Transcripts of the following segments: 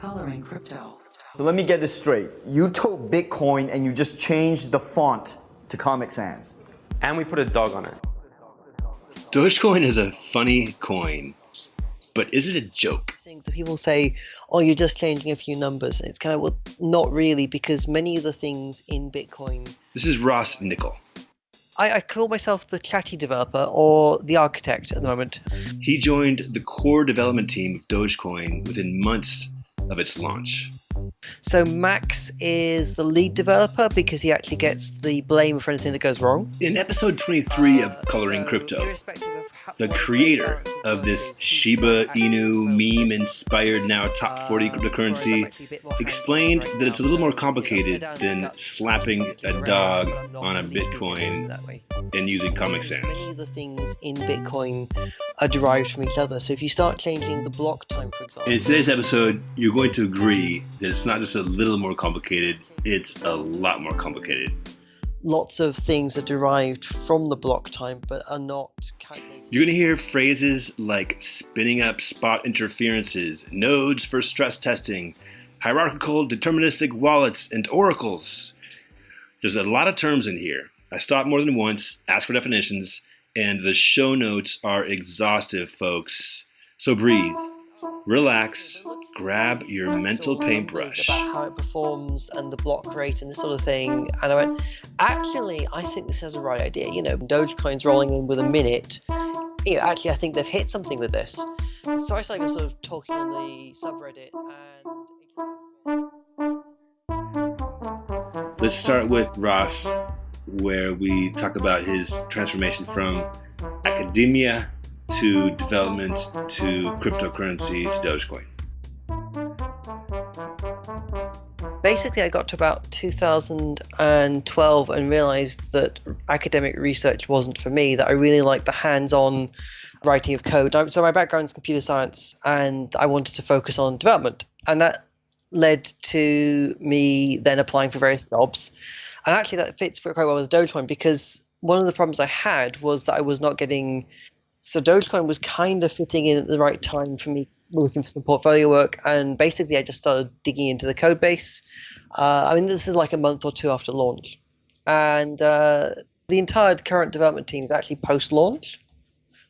Coloring crypto. So let me get this straight. You took Bitcoin and you just changed the font to Comic Sans. And we put a dog on it. Dogecoin is a funny coin, but is it a joke? Things that people say, oh, you're just changing a few numbers. It's kind of, well, not really, because many of the things in Bitcoin... This is Ross Nicoll. I call myself the chatty developer or the architect at the moment. He joined the core development team of Dogecoin within months of its launch. So Max is the lead developer because he actually gets the blame for anything that goes wrong. In episode 23 of Coloring Crypto, the creator of this Shiba Inu meme-inspired now top 40 cryptocurrency explained that it's a little more complicated than slapping a dog on a Bitcoin and using Comic Sans. Many of the things in Bitcoin are derived from each other. So if you start changing the block time, for example... In today's episode, you're going to agree that it's not just a little more complicated, it's a lot more complicated. Lots of things are derived from the block time, but are not calculated. You're going to hear phrases like spinning up spot interferences, nodes for stress testing, hierarchical deterministic wallets, and oracles. There's a lot of terms in here. I stopped more than once, asked for definitions, and the show notes are exhaustive, folks. So breathe, relax, grab your mental paintbrush. About how it performs and the block rate and this sort of thing. And I went, actually, I think this has a right idea. You know, Dogecoin's rolling in with a minute. You know, actually, I think they've hit something with this. So I started sort of talking on the subreddit and... Let's start with Ross, where we talk about his transformation from academia to development to cryptocurrency to Dogecoin. Basically, I got to about 2012 and realized that academic research wasn't for me, that I really liked the hands-on writing of code. So my background is computer science, and I wanted to focus on development. And that led to me then applying for various jobs. And actually, that fits quite well with Dogecoin, because one of the problems I had was that I was not getting... So Dogecoin was kind of fitting in at the right time for me, looking for some portfolio work, and basically I just started digging into the code base. This is like a month or two after launch. And the entire current development team is actually post-launch.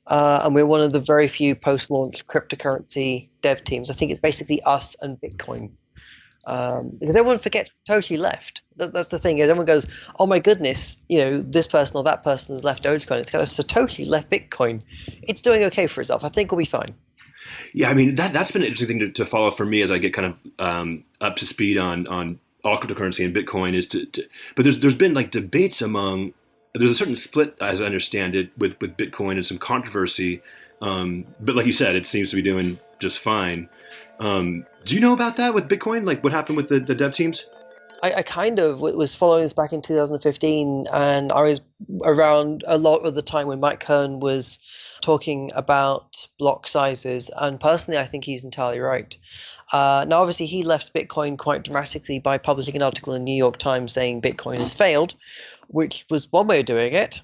And we're one of the very few post-launch cryptocurrency dev teams. I think it's basically us and Bitcoin. Because everyone forgets totally left. That's the thing, is everyone goes, oh my goodness, you know, this person or that person has left Dogecoin. It's kind of so totally left Bitcoin. It's doing okay for itself. I think we'll be fine. Yeah, I mean, that's been an interesting thing to follow for me as I get kind of up to speed on all cryptocurrency and Bitcoin but there's been like debates there's a certain split, as I understand it, with Bitcoin and some controversy. But like you said, it seems to be doing just fine. Do you know about that with Bitcoin? Like what happened with the dev teams? I kind of was following this back in 2015, and I was around a lot of the time when Mike Hearn was talking about block sizes, and personally I think he's entirely right. Now obviously he left Bitcoin quite dramatically by publishing an article in the New York Times saying Bitcoin has failed, which was one way of doing it.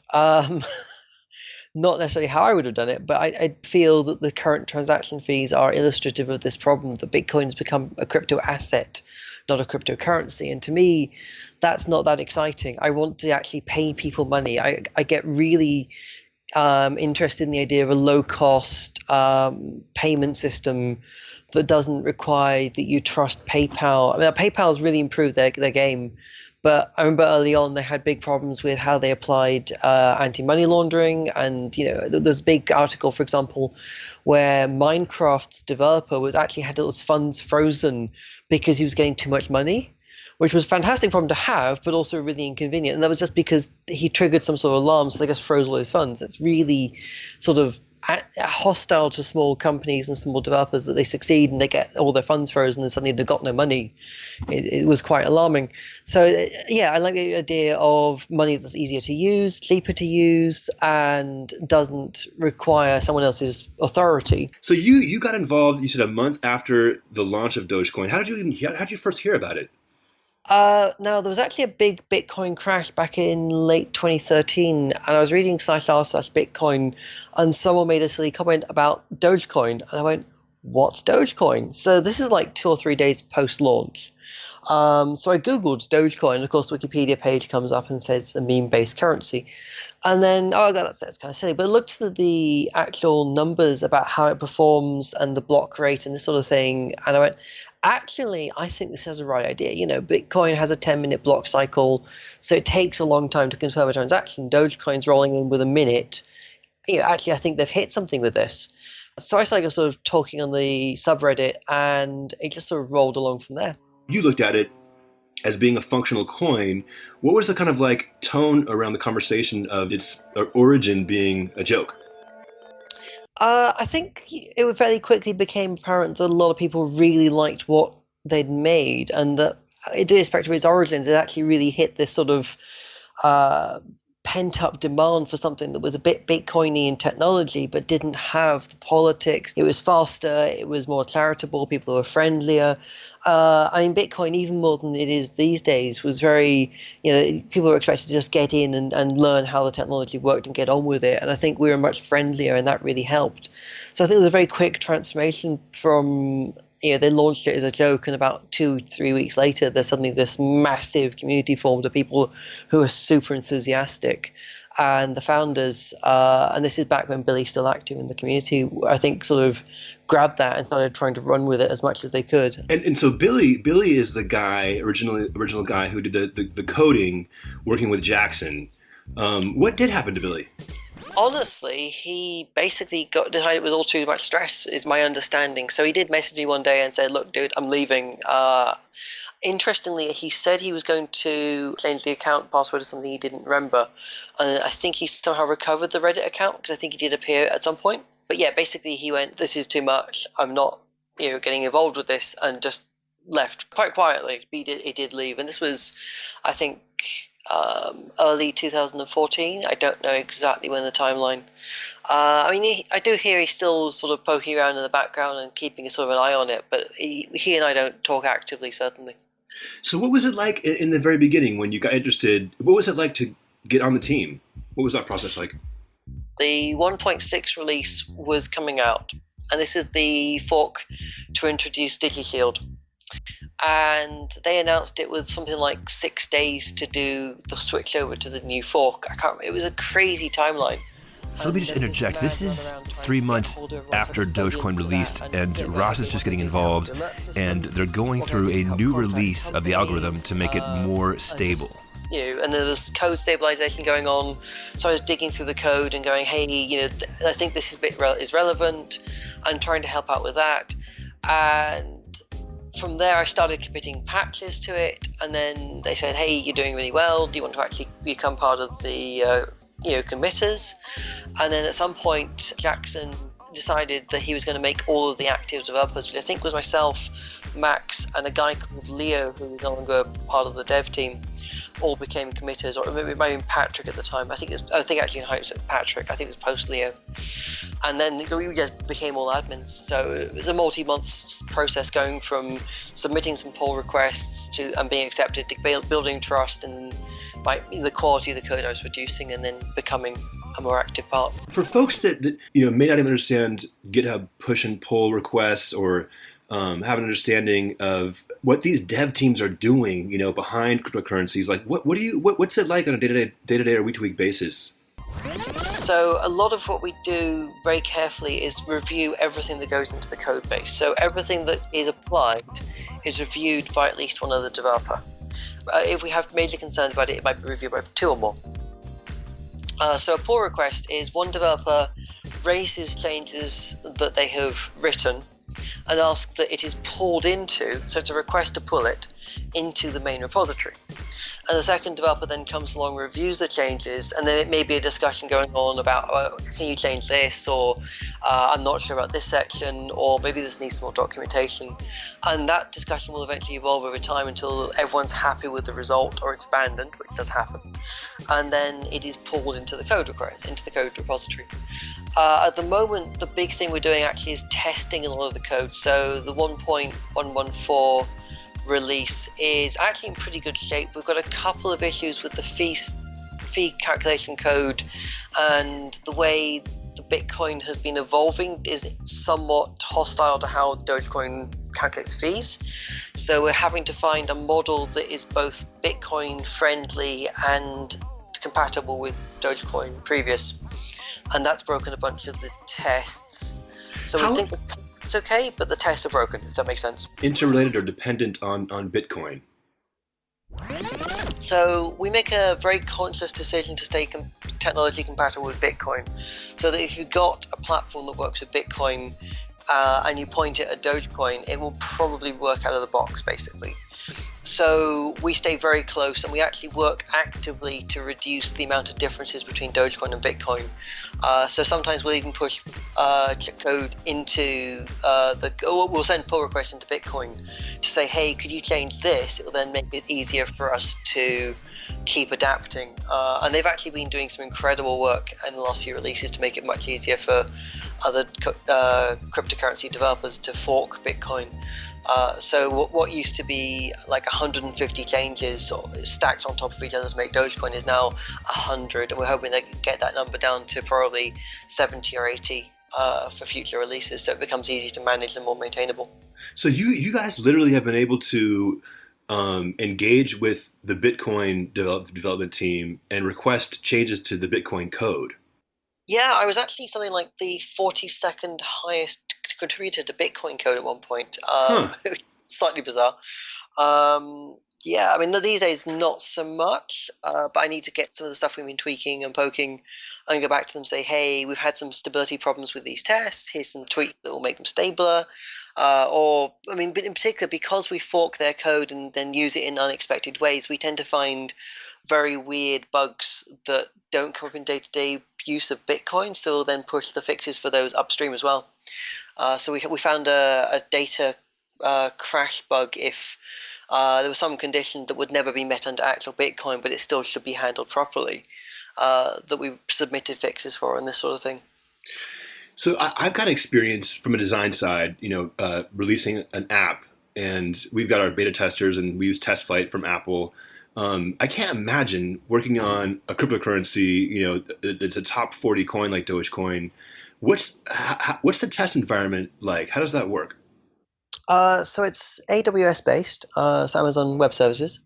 Not necessarily how I would have done it, but I feel that the current transaction fees are illustrative of this problem, that Bitcoin has become a crypto asset, not a cryptocurrency. And to me, that's not that exciting. I want to actually pay people money. I get really interested in the idea of a low-cost payment system that doesn't require that you trust PayPal. I mean, PayPal's really improved their game. But I remember early on they had big problems with how they applied anti-money laundering, and you know there's a big article, for example, where Minecraft's developer had those funds frozen because he was getting too much money, which was a fantastic problem to have, but also really inconvenient. And that was just because he triggered some sort of alarm, so they just froze all his funds. It's really sort of hostile to small companies and small developers that they succeed and they get all their funds frozen and suddenly they've got no money. It was quite alarming. So yeah, I like the idea of money that's easier to use, cheaper to use, and doesn't require someone else's authority. So you got involved, you said a month after the launch of Dogecoin. How did you first hear about it? Now, there was actually a big Bitcoin crash back in late 2013, and I was reading /r/Bitcoin, and someone made a silly comment about Dogecoin, and I went, what's Dogecoin? So this is like 2 or 3 days post-launch. So I Googled Dogecoin, and of course the Wikipedia page comes up and says a meme-based currency. And then, oh, God, that's kind of silly. But I looked at the actual numbers about how it performs and the block rate and this sort of thing, and I went, actually, I think this has a right idea. Bitcoin has a 10-minute block cycle, so it takes a long time to confirm a transaction. Dogecoin's rolling in with a minute. Actually, I think they've hit something with this. So I started sort of talking on the subreddit, and it just sort of rolled along from there. You looked at it as being a functional coin. What was the kind of like tone around the conversation of its origin being a joke? I think it fairly quickly became apparent that a lot of people really liked what they'd made, and that irrespective of its origins, it actually really hit this sort of pent-up demand for something that was a bit Bitcoiny in technology, but didn't have the politics. It was faster, it was more charitable, people were friendlier. Bitcoin, even more than it is these days, was very, people were expected to just get in and learn how the technology worked and get on with it. And I think we were much friendlier, and that really helped. So I think it was a very quick transformation from, they launched it as a joke, and about 2-3 weeks later, there's suddenly this massive community formed of people who are super enthusiastic. And the founders, and this is back when Billy's still active in the community, I think sort of grabbed that and started trying to run with it as much as they could. And so Billy is the guy, original guy who did the coding, working with Jackson. What did happen to Billy? Honestly, he basically decided it was all too much stress, is my understanding. So he did message me one day and said, look, dude, I'm leaving. Interestingly, he said he was going to change the account password to something he didn't remember. I think he somehow recovered the Reddit account, because I think he did appear at some point. But yeah, basically he went, this is too much. I'm not getting involved with this, and just left quite quietly. He did leave. And this was, I think, early 2014. I don't know exactly when the timeline. I do hear he's still sort of poking around in the background and keeping a sort of an eye on it, but he and I don't talk actively, certainly. So what was it like in the very beginning when you got interested? What was it like to get on the team? What was that process like? The 1.6 release was coming out, and this is the fork to introduce DigiShield. And they announced it with something like 6 days to do the switch over to the new fork. I can't remember. It was a crazy timeline. So let me just interject. This is 3 months after Dogecoin released, and Ross is just getting involved, and they're going through a new release of the algorithm to make it more stable. And there was code stabilization going on. So I was digging through the code and going, hey, I think this is relevant. I'm trying to help out with that. And from there, I started committing patches to it, and then they said, hey, you're doing really well. Do you want to actually become part of the committers? And then at some point, Jackson decided that he was going to make all of the active developers, which I think was myself, Max, and a guy called Leo, who was no longer part of the dev team, all became committers, or maybe it might have been Patrick at the time. I think actually in hindsight it was Patrick. I think it was post Leo. And then we just became all admins. So it was a multi-month process, going from submitting some pull requests and being accepted, to building trust and the quality of the code I was producing, and then becoming a more active part. For folks that may not even understand GitHub push and pull requests, or have an understanding of what these dev teams are doing, behind cryptocurrencies, like what's it like on a day-to-day or week-to-week basis? So a lot of what we do very carefully is review everything that goes into the code base. So everything that is applied is reviewed by at least one other developer. If we have major concerns about it, it might be reviewed by 2 or more. So a pull request is one developer raises changes that they have written and ask that it is pulled into, so it's a request to pull it into the main repository. And the second developer then comes along, reviews the changes, and then it may be a discussion going on about, can you change this, or I'm not sure about this section, or maybe this needs some more documentation. And that discussion will eventually evolve over time until everyone's happy with the result, or it's abandoned, which does happen. And then it is pulled into the code repository. At the moment, the big thing we're doing actually is testing a lot of the code. So the 1.114 release is actually in pretty good shape. We've got a couple of issues with the fee calculation code and the way the Bitcoin has been evolving is somewhat hostile to how Dogecoin calculates fees. So we're having to find a model that is both Bitcoin friendly and compatible with Dogecoin previous. And that's broken a bunch of the tests. So we think it's okay, but the tests are broken, if that makes sense. Interrelated or dependent on Bitcoin? So we make a very conscious decision to stay technology compatible with Bitcoin. So that if you've got a platform that works with Bitcoin and you point it at Dogecoin, it will probably work out of the box, basically. So we stay very close, and we actually work actively to reduce the amount of differences between Dogecoin and Bitcoin. So sometimes we'll even push code into we'll send pull requests into Bitcoin to say, hey, could you change this? It will then make it easier for us to keep adapting. And they've actually been doing some incredible work in the last few releases to make it much easier for other cryptocurrency developers to fork Bitcoin. So what used to be like 150 changes stacked on top of each other to make Dogecoin is now 100, and we're hoping they can get that number down to probably 70 or 80 for future releases, so it becomes easy to manage and more maintainable. So you guys literally have been able to engage with the Bitcoin development team and request changes to the Bitcoin code. Yeah, I was actually something like the 42nd highest contributor to Bitcoin code at one point. Slightly bizarre. Yeah, I mean, these days not so much, but I need to get some of the stuff we've been tweaking and poking and go back to them and say, hey, we've had some stability problems with these tests. Here's some tweaks that will make them stabler. But in particular, because we fork their code and then use it in unexpected ways, we tend to find very weird bugs that don't come up in day-to-day use of Bitcoin, so we'll then push the fixes for those upstream as well. So we found a data crash bug if there was some condition that would never be met under actual Bitcoin, but it still should be handled properly, that we submitted fixes for and this sort of thing. So I've got experience from a design side, releasing an app, and we've got our beta testers, and we use TestFlight from Apple. I can't imagine working on a cryptocurrency, it's a top 40 coin like Dogecoin. What's the test environment like? How does that work? So it's AWS based, so Amazon Web Services.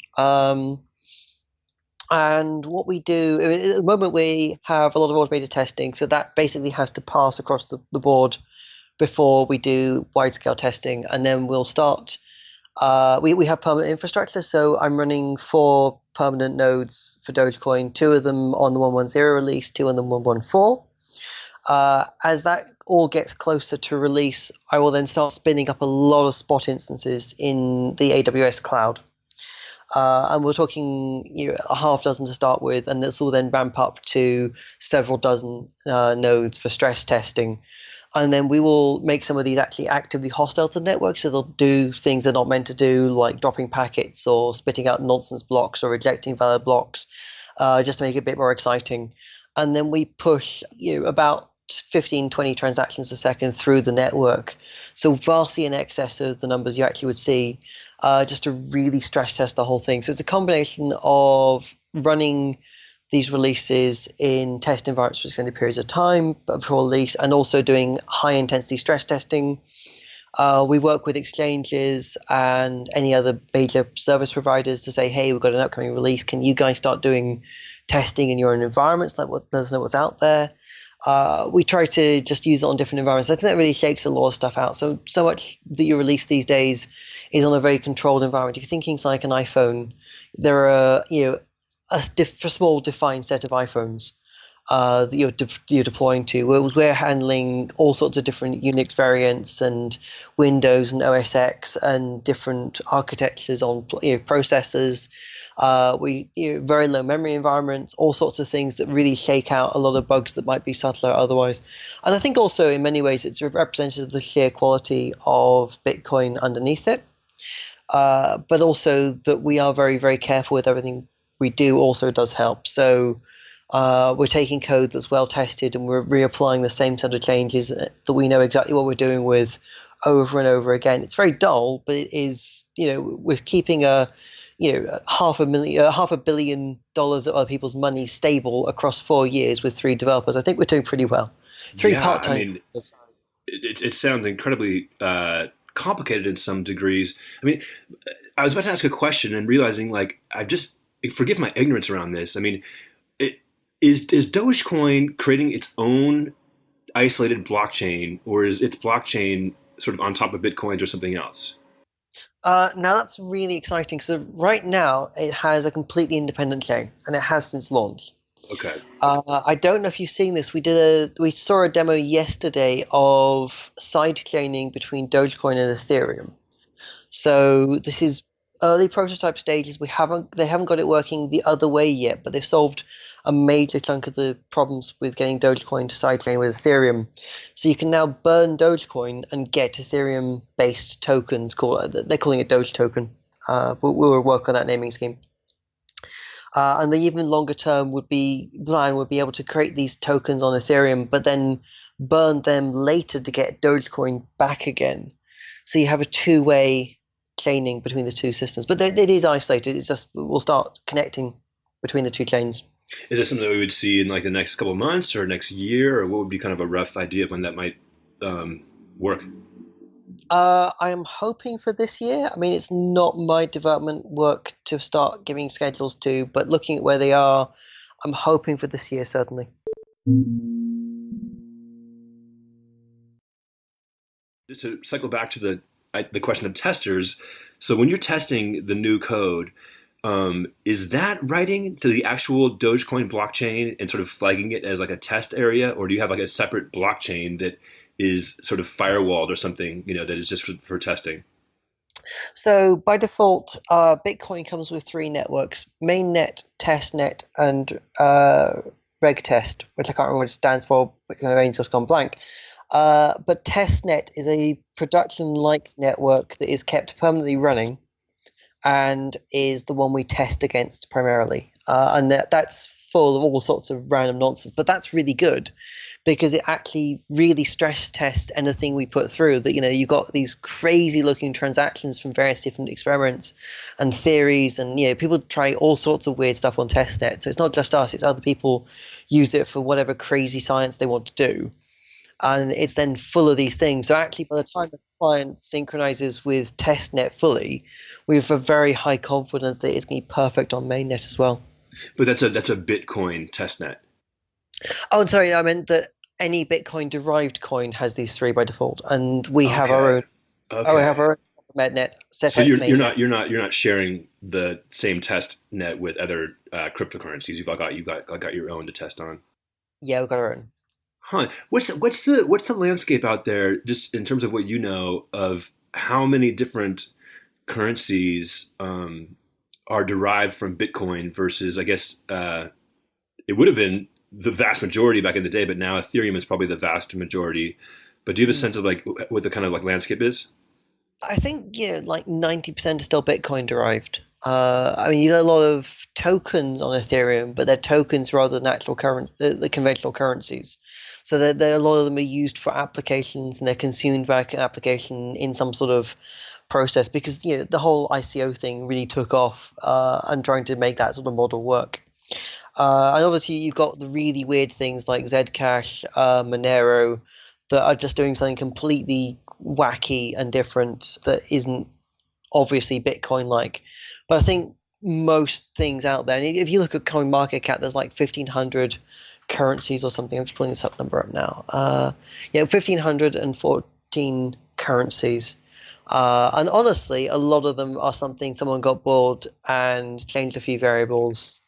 And what we do, at the moment we have a lot of automated testing, so that basically has to pass across the board before we do wide-scale testing, and then we'll start. We have permanent infrastructure, so I'm running 4 permanent nodes for Dogecoin, 2 of them on the 110 release, 2 on the 114. As that all gets closer to release, I will then start spinning up a lot of spot instances in the AWS cloud. And we're talking a half dozen to start with, and this will then ramp up to several dozen nodes for stress testing. And then we will make some of these actually actively hostile to the network, so they'll do things they're not meant to do, like dropping packets or spitting out nonsense blocks or rejecting valid blocks, just to make it a bit more exciting. And then we push about 15, 20 transactions a second through the network, so vastly in excess of the numbers you actually would see, just to really stress test the whole thing. So it's a combination of running these releases in test environments for extended periods of time before release, and also doing high intensity stress testing. We work with exchanges and any other major service providers to say, hey, we've got an upcoming release. Can you guys start doing testing in your own environments? Let us know what's out there. We try to just use it on different environments. I think that really shakes a lot of stuff out. So much that you release these days is on a very controlled environment. If you're thinking it's like an iPhone, there are a small defined set of iPhones that you're deploying to. Whereas we're handling all sorts of different Unix variants and Windows and OS X and different architectures on processors. Very low memory environments, all sorts of things that really shake out a lot of bugs that might be subtler otherwise. And I think also in many ways it's representative of the sheer quality of Bitcoin underneath it, but also that we are very, very careful with everything we do also does help. So we're taking code that's well tested and we're reapplying the same set of changes that we know exactly what we're doing with over and over again. It's very dull, but it is, we're keeping $500 million of other people's money stable across 4 years with 3 developers. I think we're doing pretty well. 3 Yeah, I part-time mean, developers. it sounds incredibly complicated in some degrees. I mean, I was about to ask a question and realizing, like, forgive my ignorance around this. I mean, is Dogecoin creating its own isolated blockchain, or is its blockchain sort of on top of Bitcoin's or something else? Now that's really exciting. So right now it has a completely independent chain, and it has since launch. Okay. I don't know if you've seen this. We saw a demo yesterday of sidechaining between Dogecoin and Ethereum. So this is early prototype stages. They haven't got it working the other way yet, but they've solved a major chunk of the problems with getting Dogecoin to sidechain with Ethereum. So you can now burn Dogecoin and get Ethereum-based tokens. They're calling it Doge token. But we'll work on that naming scheme. And the even longer term plan would be able to create these tokens on Ethereum, but then burn them later to get Dogecoin back again. So you have a two-way chaining between the two systems. But it is isolated. It's just we'll start connecting between the two chains. Is this something that we would see in like the next couple of months or next year, or what would be kind of a rough idea of when that might work? I am hoping for this year. I mean, it's not my development work to start giving schedules to, but looking at where they are, I'm hoping for this year, certainly. Just to cycle back to the question of testers. So when you're testing the new code, is that writing to the actual Dogecoin blockchain and sort of flagging it as like a test area, or do you have like a separate blockchain that is sort of firewalled or something, that is just for testing? So by default, Bitcoin comes with 3 networks: mainnet, testnet, and regtest, which I can't remember what it stands for, but my brain's just gone blank. But testnet is a production-like network that is kept permanently running and is the one we test against primarily. And that's full of all sorts of random nonsense, but that's really good because it actually really stress tests anything we put through. That you got these crazy looking transactions from various different experiments and theories, and people try all sorts of weird stuff on testnet. So it's not just us; it's other people use it for whatever crazy science they want to do, and it's then full of these things. So actually, by the time the client synchronizes with testnet fully, we have a very high confidence that it's going to be perfect on mainnet as well. But that's a Bitcoin testnet. Oh, sorry, I meant that any Bitcoin derived coin has these 3 by default, and we have our own. Okay. Oh, we have our own mainnet set. So you're not sharing the same test net with other cryptocurrencies. You've got your own to test on. Yeah, we've got our own. Huh. What's the landscape out there, just in terms of what you know of how many different currencies are derived from Bitcoin versus, I guess, it would have been the vast majority back in the day, but now Ethereum is probably the vast majority. But do you have a sense of like what the kind of like landscape is? I think like 90% is still Bitcoin derived. I mean, you got a lot of tokens on Ethereum, but they're tokens rather than actual the conventional currencies. So a lot of them are used for applications, and they're consumed by an application in some sort of process, because the whole ICO thing really took off, and trying to make that sort of model work. And obviously you've got the really weird things like Zcash, Monero, that are just doing something completely wacky and different that isn't obviously Bitcoin-like. But I think most things out there, and if you look at CoinMarketCap, there's like 1,500 currencies or something. I'm just pulling this number up now. 1,514 currencies. And honestly, a lot of them are something someone got bored and changed a few variables,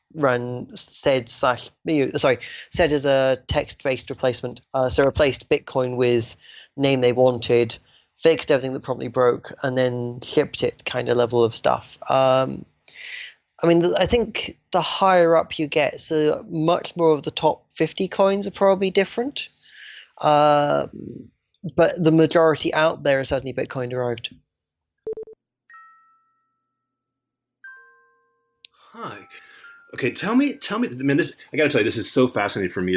said as a text-based replacement. So replaced Bitcoin with name they wanted, fixed everything that promptly broke, and then shipped it kind of level of stuff. I mean, I think the higher up you get, so much more of the top 50 coins are probably different. But the majority out there is certainly Bitcoin derived. Hi. Okay, tell me, man. This I got to tell you, this is so fascinating for me.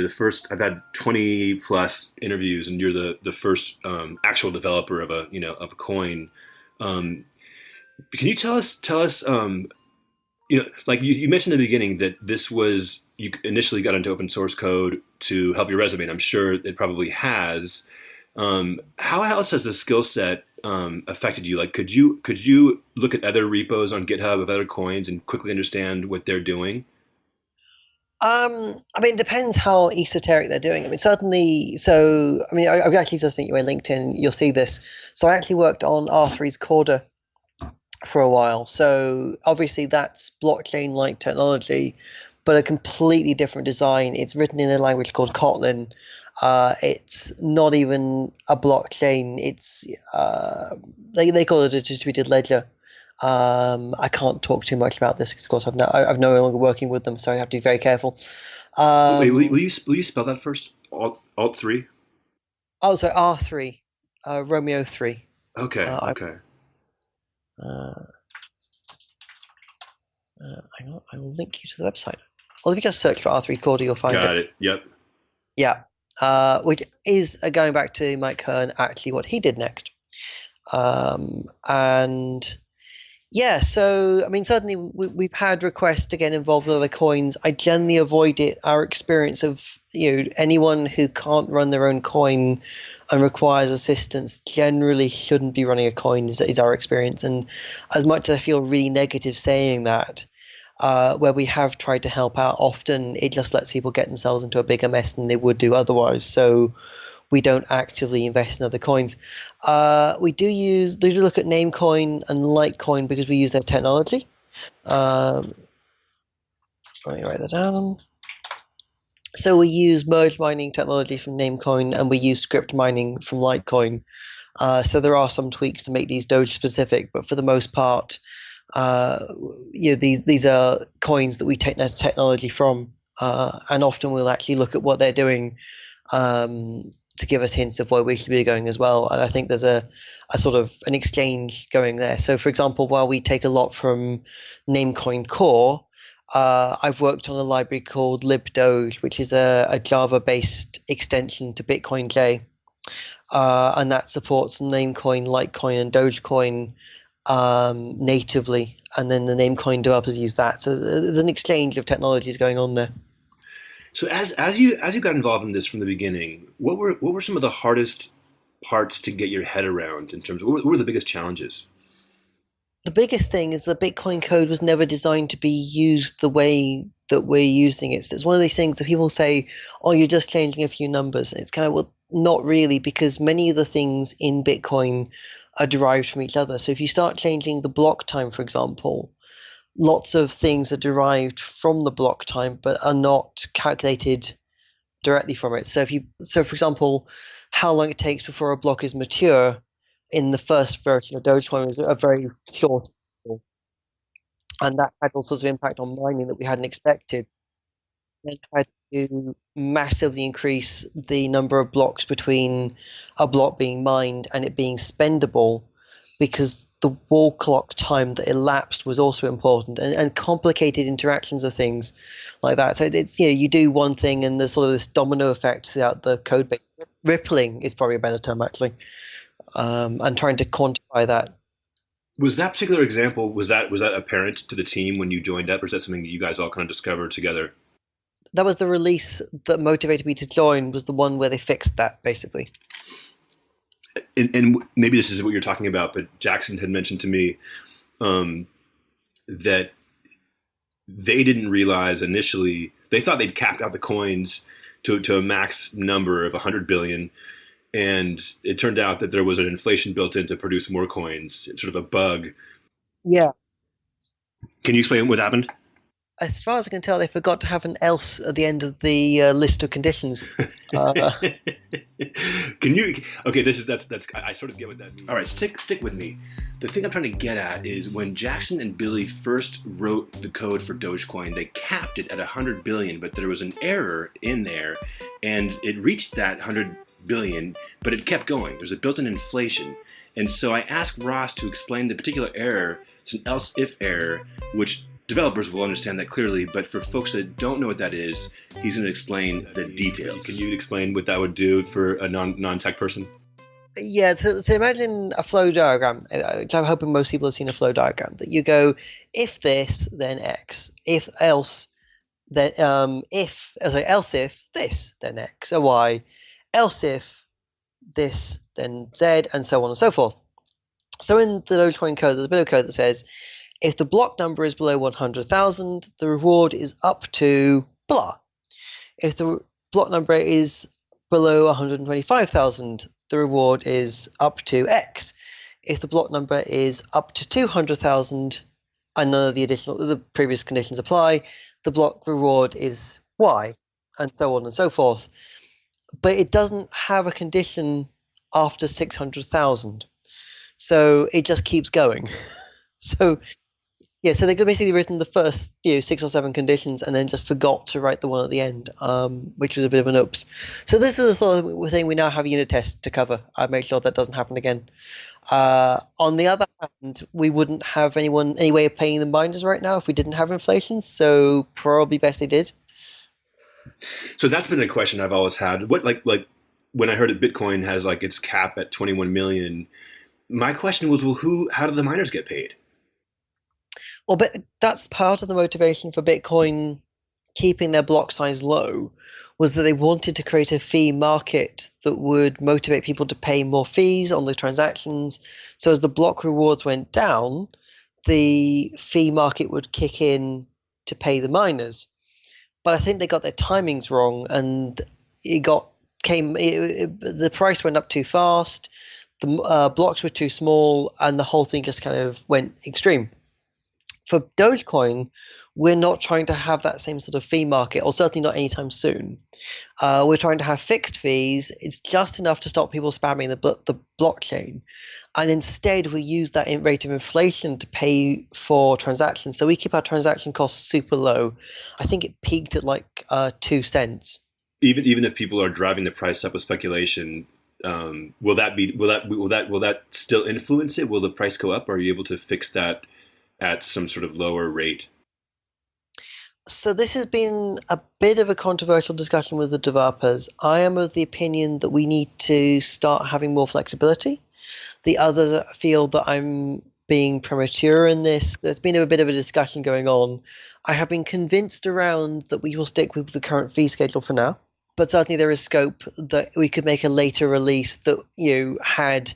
I've had 20 plus interviews, and you're the first actual developer of a coin. Um, can you tell us, like you mentioned in the beginning that this was you initially got into open source code to help your resume, and I'm sure it probably has. How else has the skill set affected you? Like, could you look at other repos on GitHub of other coins and quickly understand what they're doing? I mean, it depends how esoteric they're doing. I mean, certainly. So, I mean, I've actually just sent you a LinkedIn. You'll see this. So, I actually worked on R3's Corda for a while. So, obviously, that's blockchain-like technology, but a completely different design. It's written in a language called Kotlin. It's not even a blockchain. It's they call it a distributed ledger. I can't talk too much about this because, of course, I'm no longer working with them, so I have to be very careful. Wait, will you spell that first? Alt 3? Oh, so R3, Romeo 3. Okay. Okay. Hang on, I will link you to the website. Well, if you just search for R3 Corda, you'll find it. Got it. Yep. Yeah, which is going back to Mike Kern, actually what he did next. And yeah, so I mean, certainly we've had requests to get involved with other coins. I generally avoid it. Our experience of anyone who can't run their own coin and requires assistance generally shouldn't be running a coin. Is our experience. And as much as I feel really negative saying that, where we have tried to help out, often it just lets people get themselves into a bigger mess than they would do otherwise. So we don't actively invest in other coins. We do look at Namecoin and Litecoin because we use their technology. Let me write that down. So we use merge mining technology from Namecoin, and we use script mining from Litecoin. So there are some tweaks to make these Doge specific, but for the most part, these are coins that we take their technology from, and often we'll actually look at what they're doing to give us hints of where we should be going as well. And I think there's a sort of an exchange going there. So, for example, while we take a lot from Namecoin Core, I've worked on a library called libdoge, which is a Java-based extension to Bitcoin J, and that supports Namecoin, Litecoin, and Dogecoin natively. And then the Namecoin developers use that. So there's an exchange of technologies going on there. So as you got involved in this from the beginning, what were some of the hardest parts to get your head around in terms of what were the biggest challenges? The biggest thing is that Bitcoin code was never designed to be used the way that we're using it. So it's one of these things that people say, oh, you're just changing a few numbers. And it's kind of, well, not really, because many of the things in Bitcoin are derived from each other. So if you start changing the block time, for example, lots of things are derived from the block time, but are not calculated directly from it. So for example, how long it takes before a block is mature in the first version of Dogecoin was a very short, and that had all sorts of impact on mining that we hadn't expected. Then had to massively increase the number of blocks between a block being mined and it being spendable, because the wall clock time that elapsed was also important, and complicated interactions of things like that. So it's you do one thing and there's sort of this domino effect throughout the code base. Rippling is probably a better term, actually, and trying to quantify that. Was that particular example was that apparent to the team when you joined up, or is that something that you guys all kind of discovered together? That was the release that motivated me to join. Was the one where they fixed that, basically. And maybe this is what you're talking about, but Jackson had mentioned to me that they didn't realize initially, they thought they'd capped out the coins to a max number of 100 billion. And it turned out that there was an inflation built in to produce more coins. It's sort of a bug. Yeah. Can you explain what happened? As far as I can tell, they forgot to have an else at the end of the list of conditions. Can you? Okay, that's. I sort of get what that means. All right, stick with me. The thing I'm trying to get at is when Jackson and Billy first wrote the code for Dogecoin, they capped it at 100 billion, but there was an error in there, and it reached that 100 billion, but it kept going. There's a built-in inflation. And so I asked Ross to explain the particular error. It's an else-if error, which developers will understand that clearly, but for folks that don't know what that is, he's going to explain the details. Can you explain what that would do for a non-tech person? Yeah, so imagine a flow diagram, which I'm hoping most people have seen a flow diagram, that you go, if this, then X. If else, then else if this, then X or Y. Else if this, then Z, and so on and so forth. So in the Dogecoin code, there's a bit of code that says, if the block number is below 100,000, the reward is up to blah. If the block number is below 125,000, the reward is up to X. If the block number is up to 200,000 and none of the previous conditions apply, the block reward is Y, and so on and so forth. But it doesn't have a condition after 600,000. So it just keeps going. So they've basically written the first 6 or 7 conditions and then just forgot to write the one at the end, which was a bit of an oops. So this is the sort of thing we now have unit tests to cover. I make sure that doesn't happen again. On the other hand, we wouldn't have any way of paying the miners right now if we didn't have inflation. So probably best they did. So that's been a question I've always had. What like when I heard that Bitcoin has like its cap at 21 million, my question was, well, how do the miners get paid? Well, but that's part of the motivation for Bitcoin keeping their block size low, was that they wanted to create a fee market that would motivate people to pay more fees on the transactions. So as the block rewards went down, the fee market would kick in to pay the miners. But I think they got their timings wrong, and the price went up too fast, the blocks were too small, and the whole thing just kind of went extreme. For Dogecoin, we're not trying to have that same sort of fee market, or certainly not anytime soon. We're trying to have fixed fees. It's just enough to stop people spamming the blockchain. And instead, we use that rate of inflation to pay for transactions. So we keep our transaction costs super low. I think it peaked at like 2 cents. Even if people are driving the price up with speculation, will that still influence it? Will the price go up? Or are you able to fix that at some sort of lower rate? So this has been a bit of a controversial discussion with the developers. I am of the opinion that we need to start having more flexibility. The others feel that I'm being premature in this. There's been a bit of a discussion going on. I have been convinced around that we will stick with the current fee schedule for now, but certainly there is scope that we could make a later release that had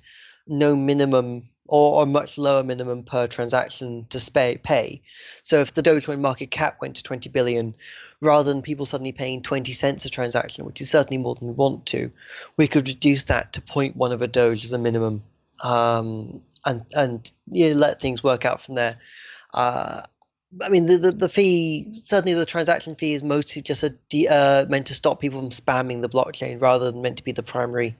no minimum or a much lower minimum per transaction to pay. So if the Dogecoin market cap went to 20 billion, rather than people suddenly paying 20 cents a transaction, which is certainly more than we want to, we could reduce that to 0.1 of a Doge as a minimum, and let things work out from there. I mean, the fee, certainly the transaction fee, is mostly just meant to stop people from spamming the blockchain rather than meant to be the primary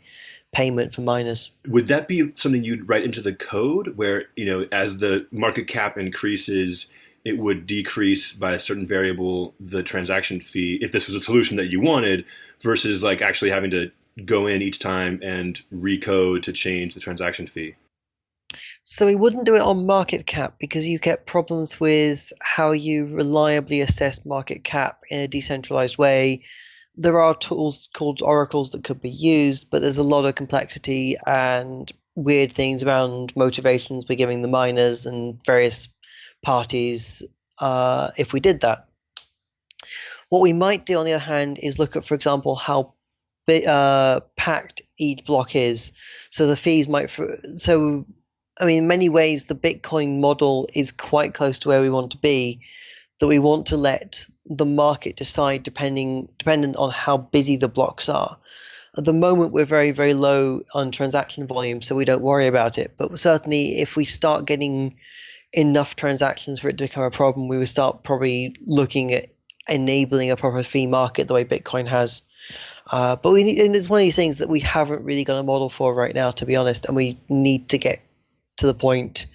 payment for miners. Would that be something you'd write into the code where, as the market cap increases, it would decrease by a certain variable the transaction fee, if this was a solution that you wanted, versus like actually having to go in each time and recode to change the transaction fee? So we wouldn't do it on market cap because you get problems with how you reliably assess market cap in a decentralized way. There are tools called oracles that could be used, but there's a lot of complexity and weird things around motivations we're giving the miners and various parties if we did that. What we might do, on the other hand, is look at, for example, how packed each block is. So the fees might... in many ways, the Bitcoin model is quite close to where we want to be, that we want to let the market decide dependent on how busy the blocks are. At the moment, we're very, very low on transaction volume, so we don't worry about it. But certainly, if we start getting enough transactions for it to become a problem, we would start probably looking at enabling a proper fee market the way Bitcoin has. And it's one of these things that we haven't really got a model for right now, to be honest, and we need to get to the point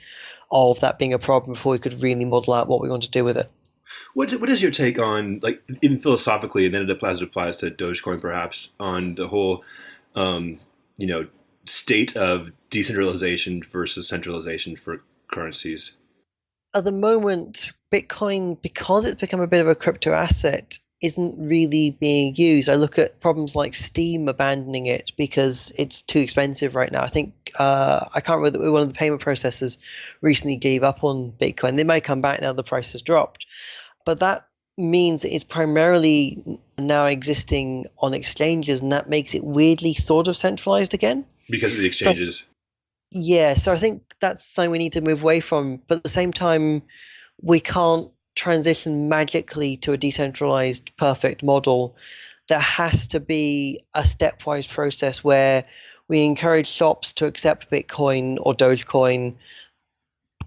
of that being a problem before we could really model out what we want to do with it. What is your take on, like, even philosophically, and then it applies to Dogecoin perhaps, on the whole, state of decentralization versus centralization for currencies? At the moment, Bitcoin, because it's become a bit of a crypto asset, isn't really being used. I look at problems like Steam abandoning it because it's too expensive right now. I think I can't remember that one of the payment processors recently gave up on Bitcoin. They might come back now the price has dropped, but that means it's primarily now existing on exchanges, and that makes it weirdly sort of centralized again. Because of the exchanges. So I think that's something we need to move away from. But at the same time, we can't transition magically to a decentralized perfect model. There has to be a stepwise process where we encourage shops to accept Bitcoin or Dogecoin,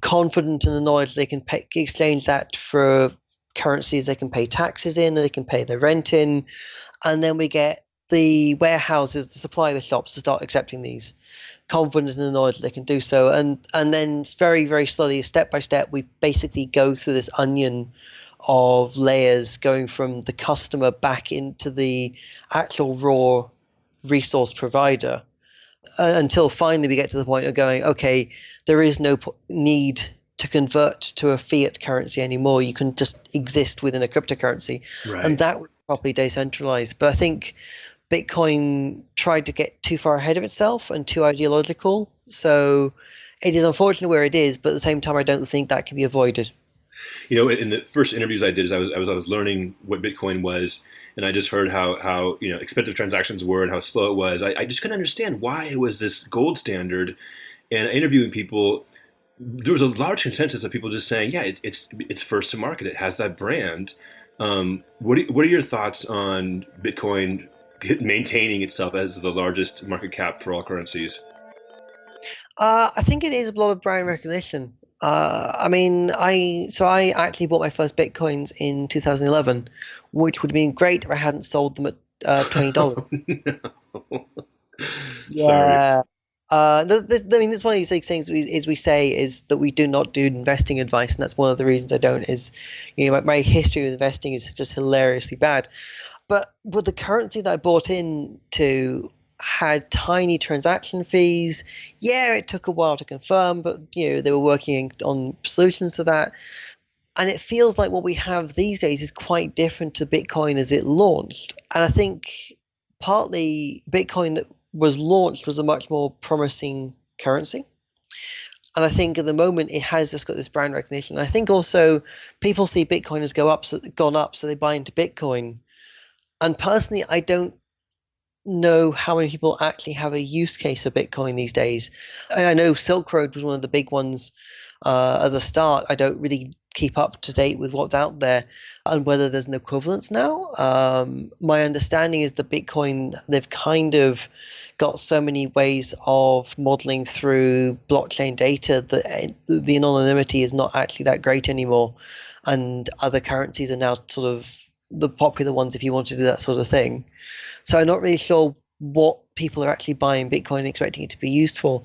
confident in the knowledge they can exchange that for currencies they can pay taxes in, they can pay their rent in, and then we get the warehouses to supply the shops to start accepting these, confident in the knowledge they can do so. And then very, very slowly, step by step, we basically go through this onion of layers going from the customer back into the actual raw resource provider until finally we get to the point of going, okay, there is no need to convert to a fiat currency anymore. You can just exist within a cryptocurrency. Right. And that would properly decentralized. But I think Bitcoin tried to get too far ahead of itself and too ideological. So it is unfortunate where it is, but at the same time, I don't think that can be avoided. You know, in the first interviews I did, I was learning what Bitcoin was, and I just heard how expensive transactions were and how slow it was. I just couldn't understand why it was this gold standard. And interviewing people, there was a large consensus of people just saying, yeah, it's first to market. It has that brand. What are your thoughts on Bitcoin maintaining itself as the largest market cap for all currencies? I think it is a lot of brand recognition. I actually bought my first Bitcoins in 2011, which would have been great if I hadn't sold them at $20. No. Yeah. This one of these things we say is that we do not do investing advice, and that's one of the reasons I don't. Is my history with investing is just hilariously bad. But with the currency that I bought into had tiny transaction fees. Yeah, it took a while to confirm, but they were working on solutions to that. And it feels like what we have these days is quite different to Bitcoin as it launched. And I think partly Bitcoin that was launched was a much more promising currency. And I think at the moment it has just got this brand recognition. And I think also people see Bitcoin has gone up, so they buy into Bitcoin. And personally, I don't know how many people actually have a use case for Bitcoin these days. I know Silk Road was one of the big ones at the start. I don't really keep up to date with what's out there and whether there's an equivalence now. My understanding is that Bitcoin, they've kind of got so many ways of modeling through blockchain data that the anonymity is not actually that great anymore. And other currencies are now sort of the popular ones if you want to do that sort of thing. So I'm not really sure what people are actually buying Bitcoin and expecting it to be used for.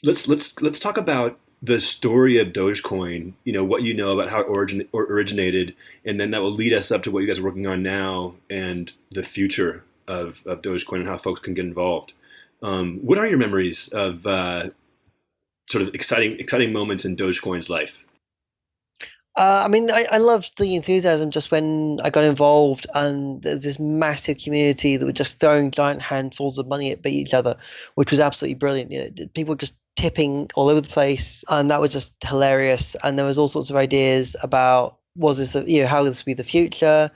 Let's talk about the story of Dogecoin, what you know about how it originated, and then that will lead us up to what you guys are working on now and the future of Dogecoin and how folks can get involved. What are your memories of sort of exciting moments in Dogecoin's life? I loved the enthusiasm just when I got involved, and there's this massive community that were just throwing giant handfuls of money at each other, which was absolutely brilliant. People were just tipping all over the place, and that was just hilarious. And there was all sorts of ideas about how this would be the future,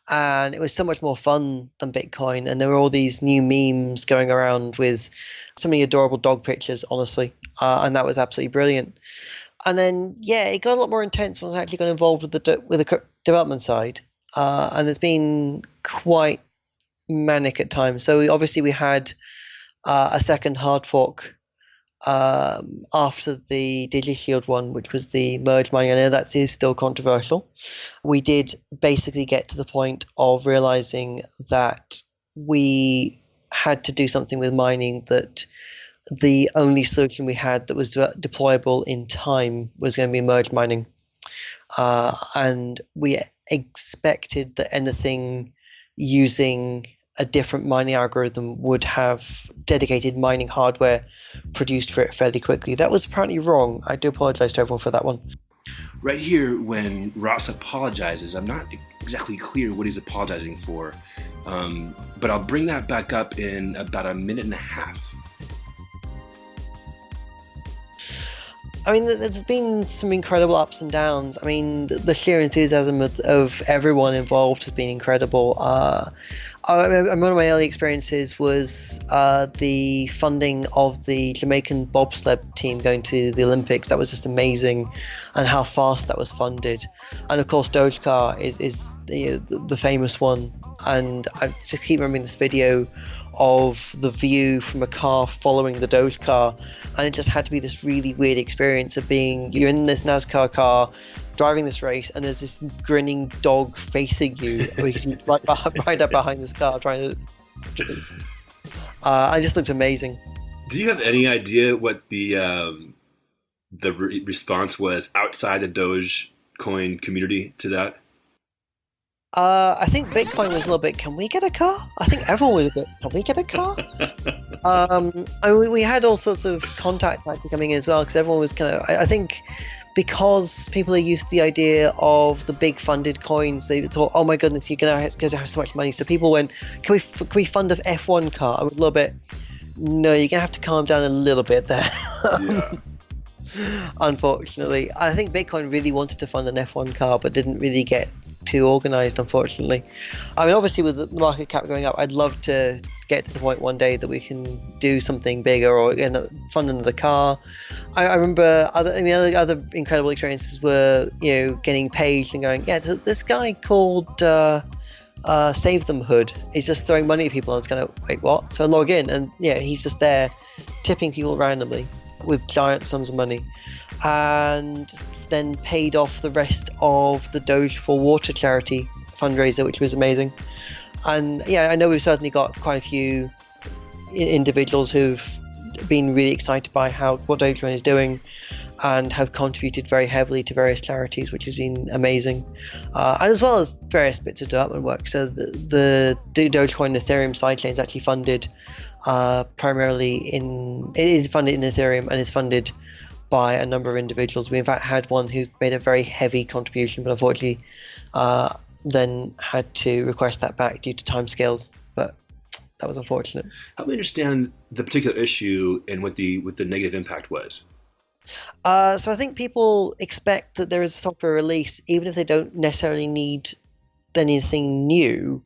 and it was so much more fun than Bitcoin. And there were all these new memes going around with so many adorable dog pictures, honestly, and that was absolutely brilliant. And then, it got a lot more intense once I actually got involved with the development side. And it's been quite manic at times. So we had a second hard fork after the DigiShield one, which was the merge mining. I know that is still controversial. We did basically get to the point of realizing that we had to do something with mining, that the only solution we had that was deployable in time was going to be merge mining. And we expected that anything using a different mining algorithm would have dedicated mining hardware produced for it fairly quickly. That was apparently wrong. I do apologize to everyone for that one. Right here, when Ross apologizes, I'm not exactly clear what he's apologizing for, but I'll bring that back up in about a minute and a half. I mean, there's been some incredible ups and downs. I mean, the sheer enthusiasm of everyone involved has been incredible. One of my early experiences was the funding of the Jamaican bobsled team going to the Olympics. That was just amazing, and how fast that was funded. And of course, Dogecoin is the famous one. And I just keep remembering this video of the view from a car following the Doge car, and it just had to be this really weird experience of you're in this NASCAR car driving this race, and there's this grinning dog facing you right up behind this car trying to I just looked amazing. Do you have any idea what the response was outside the Dogecoin community to that? I think Bitcoin was a little bit, can we get a car? I think everyone was a bit, can we get a car? We had all sorts of contacts actually coming in as well, because everyone was kind of, I think because people are used to the idea of the big funded coins, they thought, oh my goodness, you're going to have so much money. So people went, can we fund an F1 car? I was a little bit, no, you're going to have to calm down a little bit there. Yeah. Unfortunately. I think Bitcoin really wanted to fund an F1 car, but didn't really get too organized, unfortunately. I mean, obviously with the market cap going up, I'd love to get to the point one day that we can do something bigger or fund another car. I remember other incredible experiences were, getting paged and going, yeah, this guy called Save Them Hood is just throwing money at people. I was kind of, wait, what? So I log in, and he's just there tipping people randomly with giant sums of money, and then paid off the rest of the Doge for Water charity fundraiser, which was amazing. And I know we've certainly got quite a few individuals who've been really excited by what Dogecoin is doing and have contributed very heavily to various charities, which has been amazing, and as well as various bits of development work. So the Dogecoin and Ethereum sidechain is actually funded it is funded in Ethereum, and is funded by a number of individuals. We in fact had one who made a very heavy contribution, but unfortunately then had to request that back due to timescales. But that was unfortunate. Help me understand the particular issue and what the negative impact was. So I think people expect that there is a software release, even if they don't necessarily need anything new.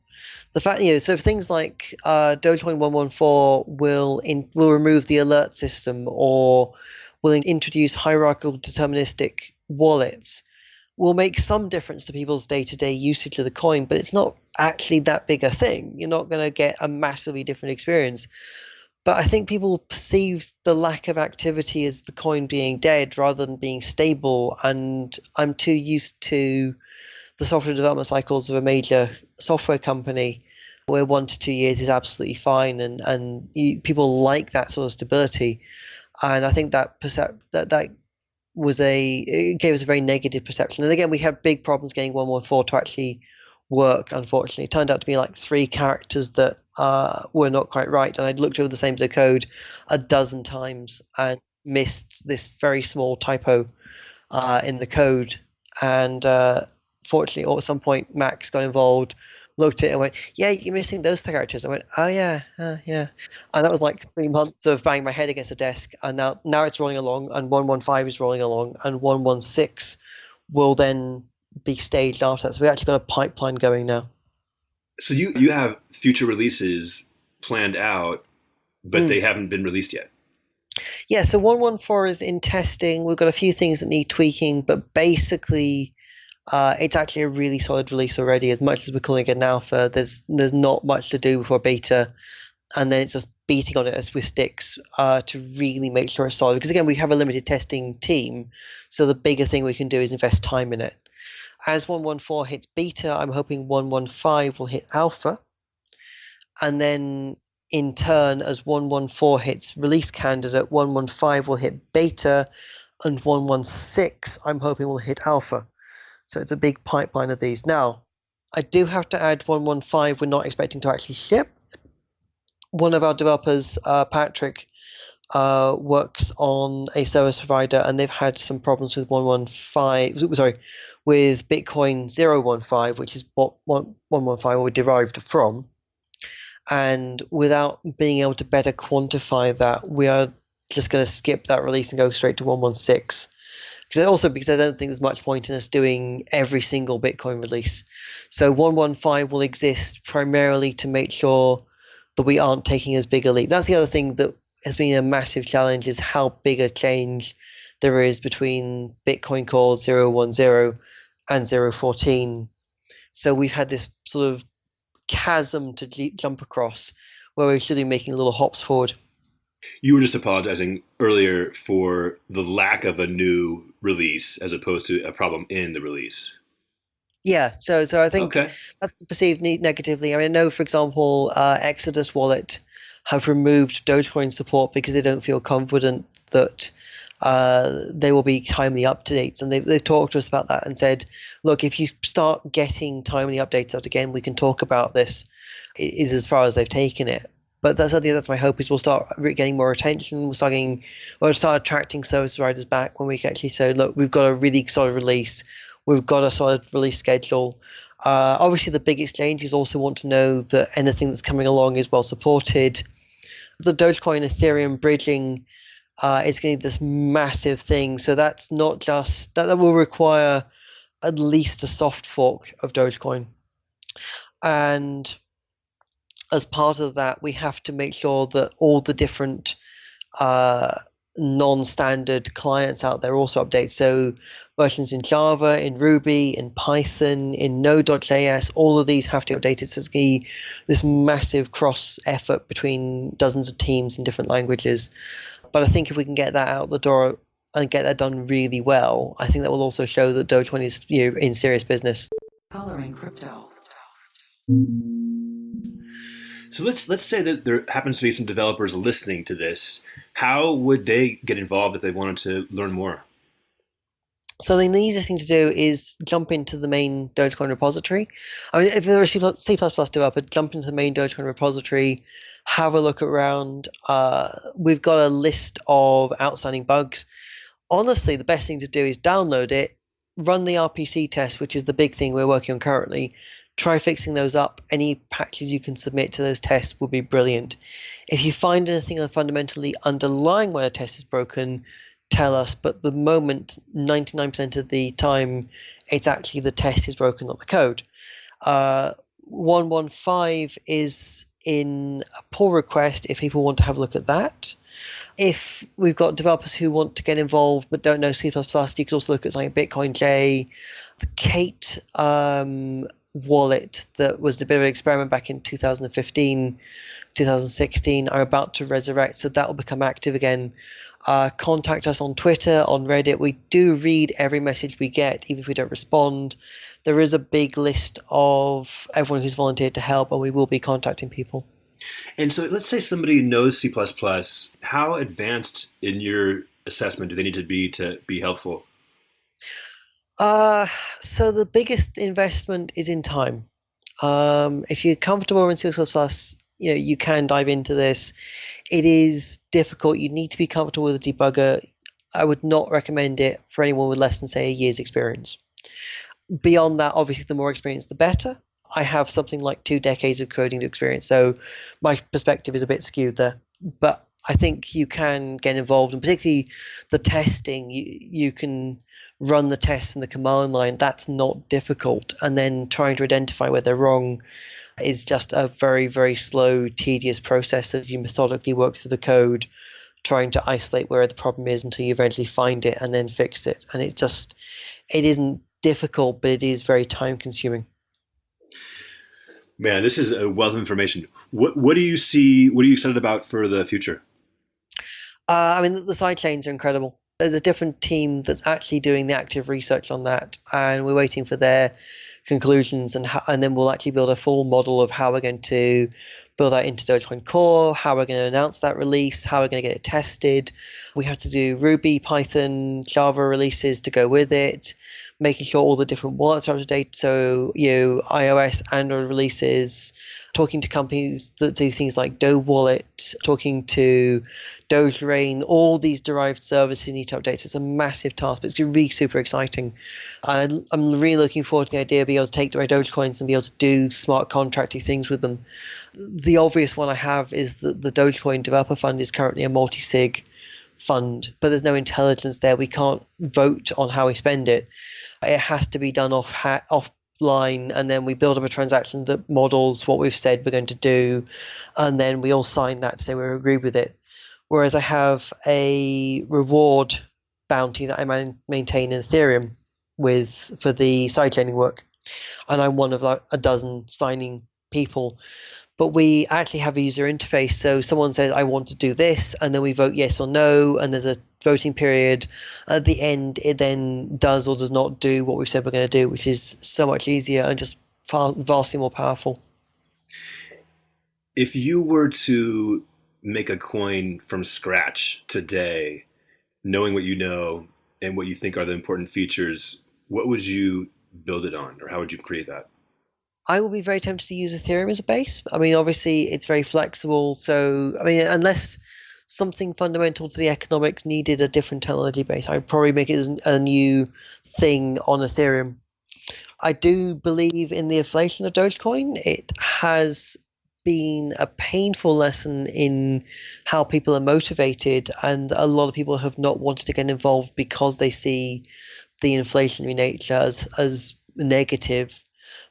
The fact, so things like Dogecoin 114 will remove the alert system, or will introduce hierarchical deterministic wallets, will make some difference to people's day-to-day usage of the coin, but it's not actually that big a thing. You're not going to get a massively different experience. But I think people perceive the lack of activity as the coin being dead rather than being stable, and I'm too used to the software development cycles of a major software company where 1 to 2 years is absolutely fine, and people like that sort of stability. And I think that it gave us a very negative perception. And again, we had big problems getting 114 to actually work, unfortunately. It turned out to be like 3 characters that were not quite right, and I'd looked over the same bit of code a dozen times and missed this very small typo in the code. And fortunately, at some point, Max got involved, looked at it and went, yeah, you're missing those characters. I went, oh yeah. And that was like 3 months of banging my head against the desk, and now it's rolling along, and 115 is rolling along, and 116 will then be staged after that. So we actually got a pipeline going now. So you have future releases planned out, but they haven't been released yet. Yeah, so 114 is in testing. We've got a few things that need tweaking, but basically it's actually a really solid release already. As much as we're calling it an alpha, there's not much to do before beta, and then it's just beating on it as with sticks to really make sure it's solid. Because again, we have a limited testing team, so the bigger thing we can do is invest time in it. As 114 hits beta, I'm hoping 115 will hit alpha, and then in turn, as 114 hits release candidate, 115 will hit beta, and 116 I'm hoping will hit alpha. So it's a big pipeline of these. Now, I do have to add 115 we're not expecting to actually ship. One of our developers, Patrick, works on a service provider, and they've had some problems with with Bitcoin 015, which is what 115 were derived from. And without being able to better quantify that, we are just going to skip that release and go straight to 116. Because I don't think there's much point in us doing every single Bitcoin release. So 115 will exist primarily to make sure that we aren't taking as big a leap. That's the other thing that has been a massive challenge, is how big a change there is between Bitcoin Core 010 and 014. So we've had this sort of chasm to jump across where we should be making little hops forward. You were just apologizing earlier for the lack of a new release as opposed to a problem in the release. Yeah, so I think that's perceived negatively. I mean, I know, for example, Exodus Wallet have removed Dogecoin support because they don't feel confident that they will be timely updates. And they've talked to us about that and said, look, if you start getting timely updates out again, we can talk about this, is as far as they've taken it. But that's my hope, is we'll start getting more attention. We'll start attracting service providers back when we can actually say, look, we've got a really solid release. We've got a solid release schedule. Obviously, the big exchanges also want to know that anything that's coming along is well supported. The Dogecoin Ethereum bridging is going to be this massive thing. So that's not just that will require at least a soft fork of Dogecoin. And as part of that, we have to make sure that all the different non-standard clients out there also update. So versions in Java, in Ruby, in Python, in Node.js, all of these have to be updated. So it's going to be this massive cross effort between dozens of teams in different languages. But I think if we can get that out the door and get that done really well, I think that will also show that Dogecoin is in serious business. Coloring crypto. So let's say that there happens to be some developers listening to this. How would they get involved if they wanted to learn more? So the easiest thing to do is jump into the main Dogecoin repository. I mean, if they're a C++ developer, jump into the main Dogecoin repository, have a look around. We've got a list of outstanding bugs. Honestly, the best thing to do is download it, run the RPC test, which is the big thing we're working on currently. Try fixing those up. Any patches you can submit to those tests will be brilliant. If you find anything fundamentally underlying why a test is broken, tell us. But the moment, 99% of the time, it's actually the test is broken, not the code. 115 is in a pull request if people want to have a look at that. If we've got developers who want to get involved but don't know C++, you could also look at something like Bitcoin J, the Kate wallet that was a bit of an experiment back in 2015, 2016 are about to resurrect, so that will become active again. Contact us on Twitter, on Reddit. We do read every message we get, even if we don't respond. There is a big list of everyone who's volunteered to help, and we will be contacting people. And so let's say somebody knows C++. How advanced in your assessment do they need to be helpful? So the biggest investment is in time. If you're comfortable in C++, you can dive into this. It is difficult. You need to be comfortable with a debugger. I would not recommend it for anyone with less than, say, a year's experience. Beyond that, obviously, the more experience, the better. I have something like 2 decades of coding experience, so my perspective is a bit skewed there. But I think you can get involved, and particularly the testing. You can run the test from the command line. That's not difficult. And then trying to identify where they're wrong is just a very, very slow, tedious process as you methodically work through the code, trying to isolate where the problem is until you eventually find it and then fix it. And it isn't difficult, but it is very time consuming. Man, this is a wealth of information. What do you see? What are you excited about for the future? I mean, the sidechains are incredible. There's a different team that's actually doing the active research on that, and we're waiting for their conclusions, and then we'll actually build a full model of how we're going to build that into Dogecoin Core, how we're going to announce that release, how we're going to get it tested. We have to do Ruby, Python, Java releases to go with it. making sure all the different wallets are up to date. So, iOS, Android releases, talking to companies that do things like Doge Wallet, talking to Doge, all these derived services need to update. So it's a massive task, but it's really super exciting. I'm really looking forward to the idea of being able to take my Dogecoins and be able to do smart contracting things with them. The obvious one I have is that the Dogecoin Developer Fund is currently a multi-sig fund, but there's no intelligence there. We can't vote on how we spend it. It has to be done offline, and then we build up a transaction that models what we've said we're going to do, and then we all sign that to say we agree with it. Whereas I have a reward bounty that I maintain in Ethereum for the sidechaining work, and I'm one of like a dozen signing people. But we actually have a user interface. So someone says, I want to do this, and then we vote yes or no, and there's a voting period. At the end, it then does or does not do what we've said we're going to do, which is so much easier and just vastly more powerful. If you were to make a coin from scratch today, knowing what you know and what you think are the important features, what would you build it on, or how would you create that? I will be very tempted to use Ethereum as a base. I mean, obviously, it's very flexible. So, I mean, unless something fundamental to the economics needed a different technology base, I'd probably make it as a new thing on Ethereum. I do believe in the inflation of Dogecoin. It has been a painful lesson in how people are motivated, and a lot of people have not wanted to get involved because they see the inflationary nature as negative.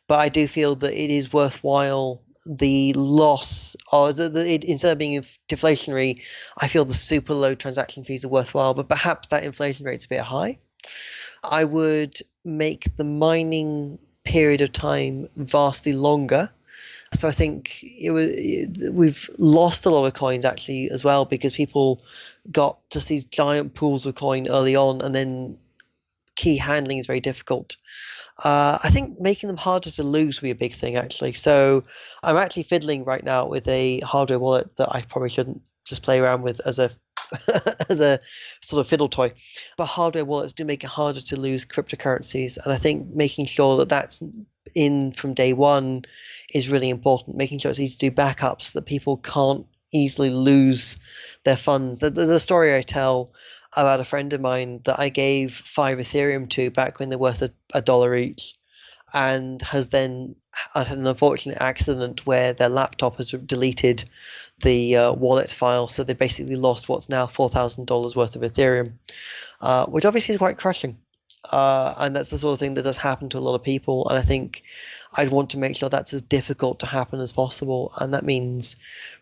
But I do feel that it is worthwhile. The loss, instead of being deflationary, I feel the super low transaction fees are worthwhile, but perhaps that inflation rate's a bit high. I would make the mining period of time vastly longer. So I think we've lost a lot of coins actually as well, because people got just these giant pools of coin early on, and then key handling is very difficult. I think making them harder to lose would be a big thing, actually. So I'm actually fiddling right now with a hardware wallet that I probably shouldn't just play around with as a as a sort of fiddle toy. But hardware wallets do make it harder to lose cryptocurrencies, and I think making sure that that's in from day one is really important. Making sure it's easy to do backups, so that people can't easily lose their funds. There's a story I tell about a friend of mine that I gave 5 Ethereum to back when they're worth a dollar each, and has then had an unfortunate accident where their laptop has deleted the wallet file, so they basically lost what's now $4,000 worth of Ethereum, which obviously is quite crushing. And that's the sort of thing that does happen to a lot of people, and I think I'd want to make sure that's as difficult to happen as possible, and that means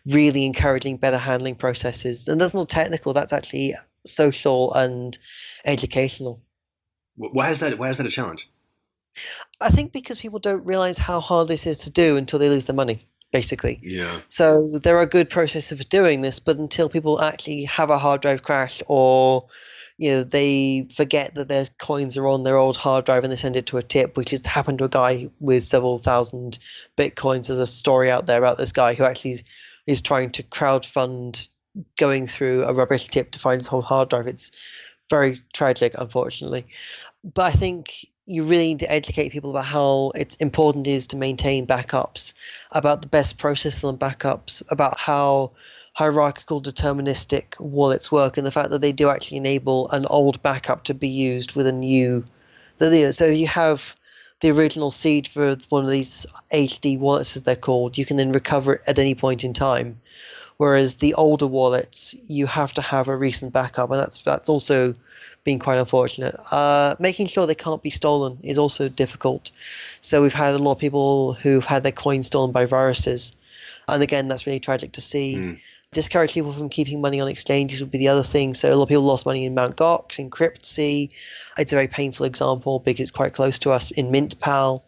really encouraging better handling processes. And that's not technical, that's actually social and educational. Why is that a challenge? I think because people don't realize how hard this is to do until they lose their money, basically. Yeah. So there are good processes for doing this, but until people actually have a hard drive crash, or they forget that their coins are on their old hard drive and they send it to a tip, which has happened to a guy with several thousand Bitcoins. There's a story out there about this guy who actually is trying to crowdfund going through a rubbish tip to find his whole hard drive. It's very tragic, unfortunately. But I think you really need to educate people about how important it is to maintain backups, about the best process on backups, about how hierarchical deterministic wallets work, and the fact that they do actually enable an old backup to be used with a new. So you have the original seed for one of these HD wallets, as they're called. You can then recover it at any point in time. Whereas the older wallets, you have to have a recent backup, and that's also been quite unfortunate. Making sure they can't be stolen is also difficult. So we've had a lot of people who've had their coins stolen by viruses, and again, that's really tragic to see. Discourage people from keeping money on exchanges would be the other thing. So a lot of people lost money in Mt. Gox, in Cryptsy. It's a very painful example because it's quite close to us, in MintPal,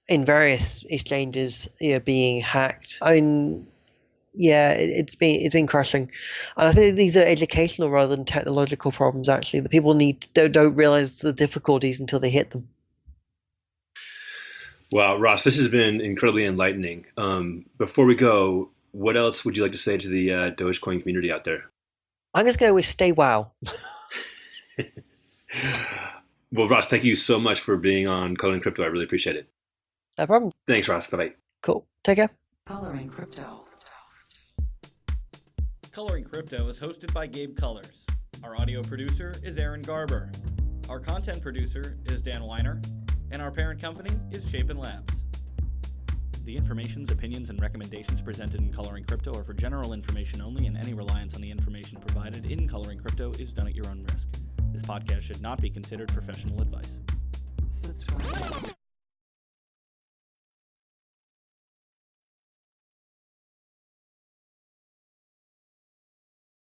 in various exchanges being hacked. I mean, yeah, it's been crushing, and I think these are educational rather than technological problems. Actually, the people don't realize the difficulties until they hit them. Wow, Ross, this has been incredibly enlightening. Before we go, what else would you like to say to the Dogecoin community out there? I'm going to go with stay wow. Well, Ross, thank you so much for being on Coloring Crypto. I really appreciate it. No problem. Thanks, Ross. Bye-bye. Cool. Take care. Coloring Crypto. Coloring Crypto is hosted by Gabe Colors. Our audio producer is Aaron Garber. Our content producer is Dan Weiner. And our parent company is Chapin Labs. The informations, opinions, and recommendations presented in Coloring Crypto are for general information only, and any reliance on the information provided in Coloring Crypto is done at your own risk. This podcast should not be considered professional advice. Subscribe.